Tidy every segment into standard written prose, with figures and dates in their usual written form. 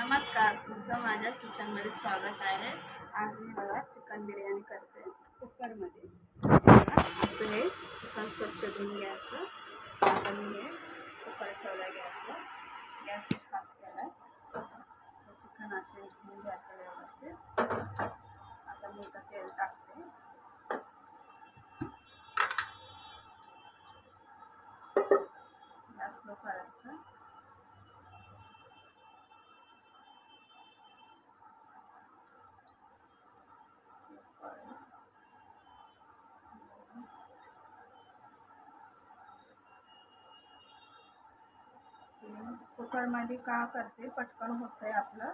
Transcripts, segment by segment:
नमस्कार, तुमचं माझ्या किचनमध्ये स्वागत आहे। आज मी बघा चिकन बिर्याणी करते कुकरमध्ये। असं हे चिकन स्वच्छ धुवून घ्यायचं। आता मी हे कुकर ठेवला गॅसवर, गॅस फास्ट केला। चिकन असे धुवून घ्यायचं व्यवस्थित। आता मी इथं तेल टाकते। गॅस लो करायचा। कुकरमध्ये का करते, पटकन होतंय आपलं,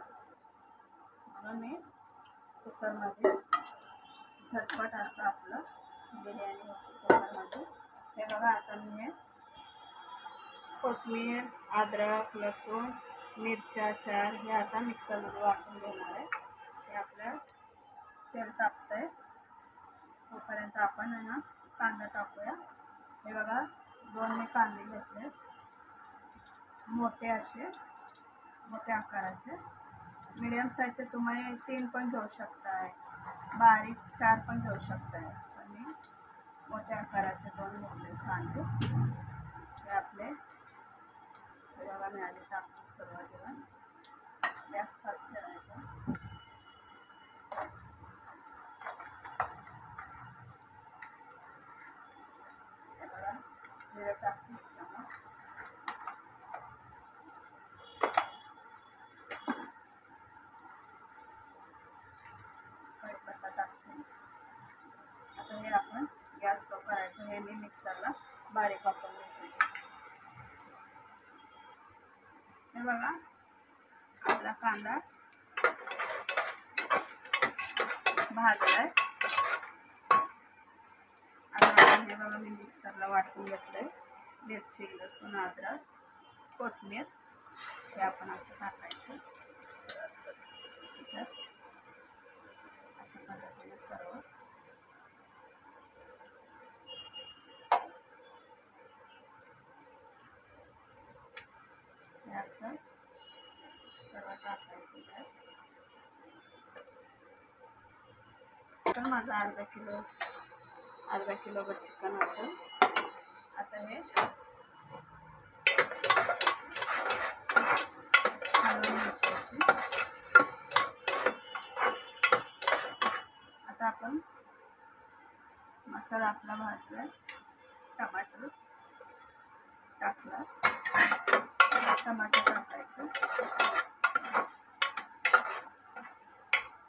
म्हणून मी कुकरमध्ये झटपट असं आपलं बिर्याणी होते कुकरमध्ये। हे बघा, आता मी हे कोथिंबीर, अद्रक, लसूण, मिरच्या 4 हे आता मिक्सरमध्ये वाटून घेणार आहे। हे आपलं तेल तापतंय तोपर्यंत आपण आहे ना कांदा टाकूया। हे बघा, 2 मी कांदे घेतले, मोठे असे, मोठ्या आकाराचे। मीडियम साईजचे तुम्ही 3 पण घेऊ शकताय, बारीक 4 पण घेऊ शकताय। आणि मोठ्या आकाराचे 2 घेतले कांदे। हे आपले बघा मी आधी टाकून सुरुवातीला गॅस फास्ट करायचा। हे बघा, जिरे टाकून चमच, कढीपत्ता टाकते। आता हे आपण गॅस लो करायचं। हे मी मिक्सरला बारीक वापरून घेते। हे बघा, आपला कांदा भाजलाय। आता हे बघा मी मिक्सरला वाटून घेतलंय। मिरची, लसूण, अद्रक, कोथिंबीर हे आपण असं टाकायचं। अशा पद्धतीने सर्व असं सर्व टाकायचं त्यात। तर माझं अर्धा किलोभर चिकन असेल। आता हे हलवून घ्यायची। आता आपण मसाला आपला भाजलाय। टमाटर टाकला, टमाटर टाकायचं।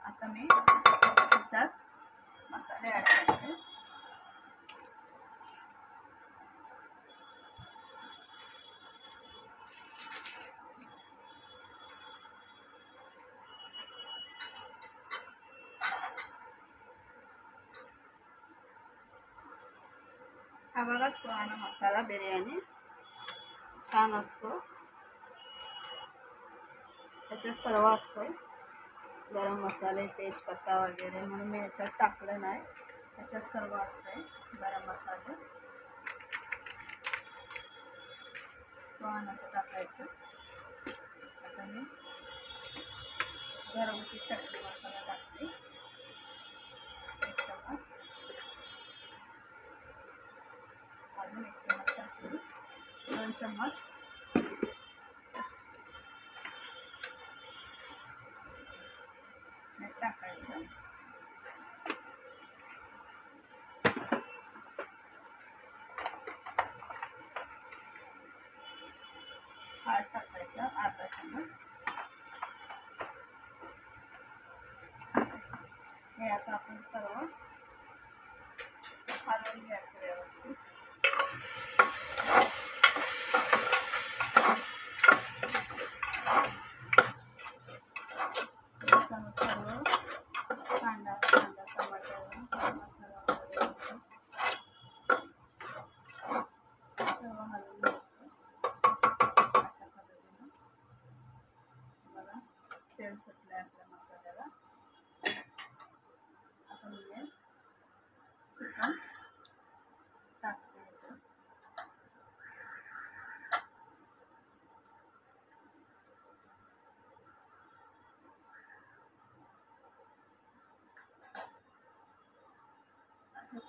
आता मी त्याच्यात मसाले ॲड करते। हा बघा, सुहाना मसाला बिर्याणी छान असतो। त्याच्यात सर्व असतं, गरम मसाले, तेजपत्ता वगैरे, म्हणून मी याच्यात टाकलं नाही। त्याच्यात सर्व असतंय, गरम मसाले सुहानाचं टाकायचं। आता मी घरगुती चटणी मसाला टाकते 1 चमच, अजून 1 चमच टाकते, 2 चमच मीठ टाकायचं। हळद टाकायचं अर्धा चमच। हे आता आपण सर्व हलवून घ्यायचं व्यवस्थित। सर्व कांदा टमाटर मसाला वगैरे सर्व हलवून घ्यायचं। अशा पद्धतीने बघा, तेल सुटलंय आपल्या मसाल्याला। आता मी चिकन टाकते याच्यात।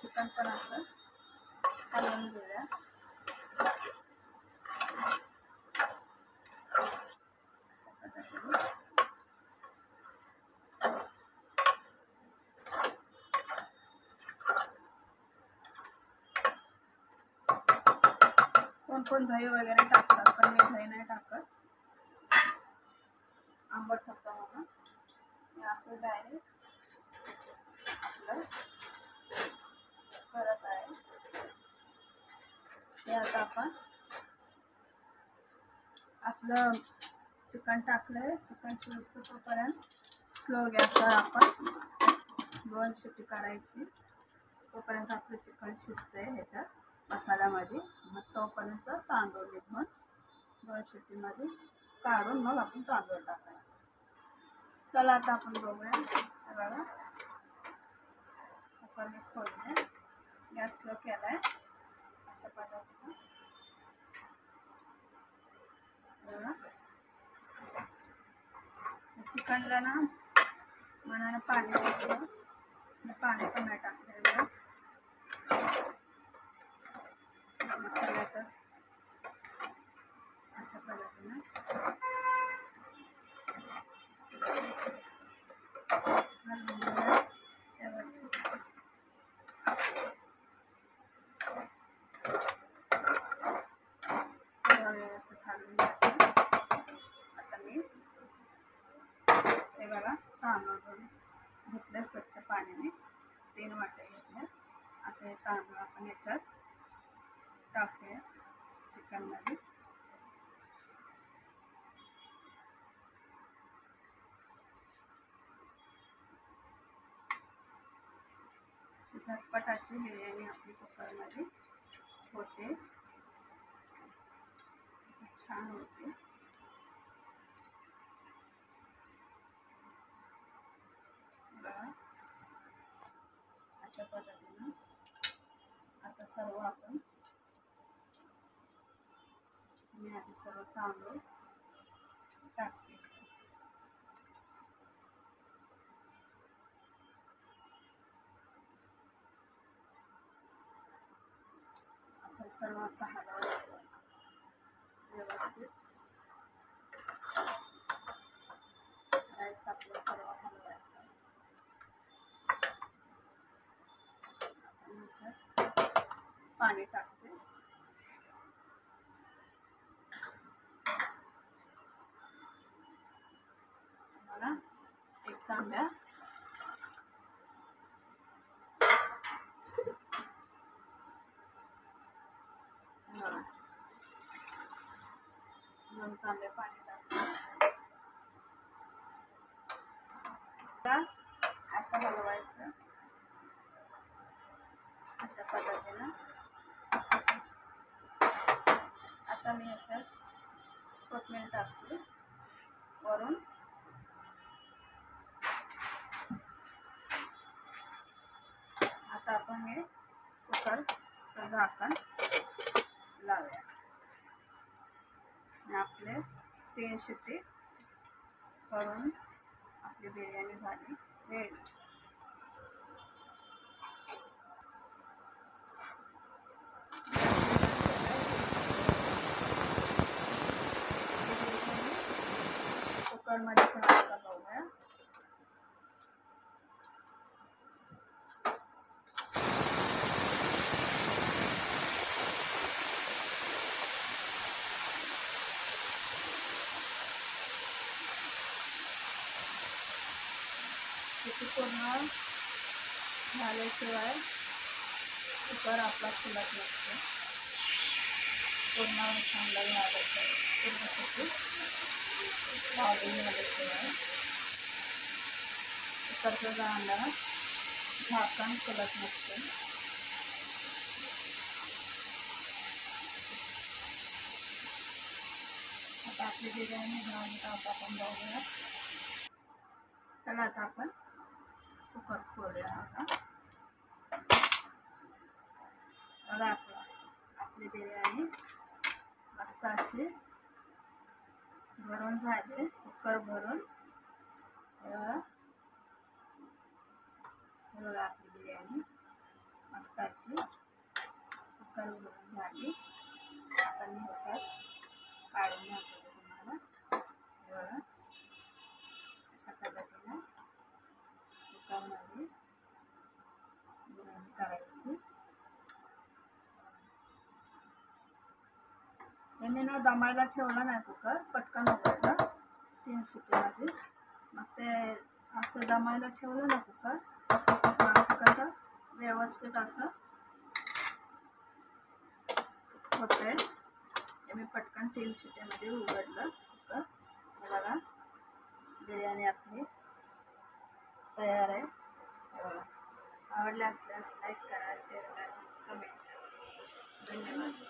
चिकन पण असं हलवून घेऊया. कोण दही वगैरे टाकतात, पण मी दही नाही टाकत, आंबट होतं म्हणून मी असं डायरेक्ट आपलं करत आहे. हे आता आपण आपलं चिकन टाकलंय, चिकन शिजतं तोपर्यंत स्लो गॅसवर आपण 2 शिट्टी करायची. तोपर्यंत आपलं चिकन शिजतंय ह्याच्यात मसाल्यामध्ये. मग तोपर्यंत तांदूळ घेऊन 2 शिट्टीमध्ये काढून मग आपण तांदूळ टाकायचं. चला आता आपण बघूया. बघा कुकर मी खोलले, गॅस स्लो केलाय. अशा पद्धतीनं बघा चिकनला ना मनानं पाणी सुटलं, पाणी पण नाही टाकलेलं. मसाल्यातच अशा पद्धतीनं व्यवस्थित सर्व व्यवस्थित घालून घ्यायचं. आता मी हे बघा तांदूळ घेतले स्वच्छ पाण्याने, 3 वाट्या घेतल्या. आता हे तांदूळ आपण याच्यात टाकूया चिकनमध्ये. झटपट अशी बिर्याणी आपली कुकरमध्ये होते, छान होते. बघा अशा पद्धतीनं आता सर्व आपण मी आधी सर्व तांदूळ टाकते. आता सर्व असं हलवायचं व्यवस्थित. राईस आपलं सर्व हलवायचं. पाणी टाकते. मला 1 तांब्या दोन तांबे पाणी टाकते. असं हलवायचं अशा पद्धतीनं. आता मी याच्यात कोथिंबीर टाकते वरून. आता आपण हे कुकरचं झाकण लावूया. आपले 3 शिट्टी करून आपली बिर्याणी झाली रेडी. कुकरमध्येच नाश्ता बघूया. किती पूर्ण झाल्याशिवाय कुकर आपला फुलत नसतो. पूर्ण थंड झाल्याशिवाय पूर्ण कुकर लावून झाल्याशिवाय कुकरचं झाकण फुलत नसतं. आता आपली बिर्याणी झाली तर आता आपण बघूया. चला आता आपण कुकर खोलूया. आता बघा आपली बिर्याणी मस्त अशी भरून झाली. कुकर भरून बघा आपली बिर्याणी मस्त अशी कुकर उघडून झाली. आता मी ह्याच्यात काढून दाखवते तुम्हाला. बघा अशा पद्धतीने कुकरमध्ये बिर्याणी करायची. मी ना दमायला ठेवला नाही कुकर, पटकन उघडलं 3 शिट्टीमध्ये. मग ते असं दमायला ठेवलं ना कुकर, असं कसं व्यवस्थित असं होतंय. मी पटकन 3 शिट्टीमध्ये उघडलं कुकर. बघा बिर्याणी आपली तयार आहे. बघा आवडले असल्यास लाईक करा, शेअर करा, कमेंट करा. धन्यवाद.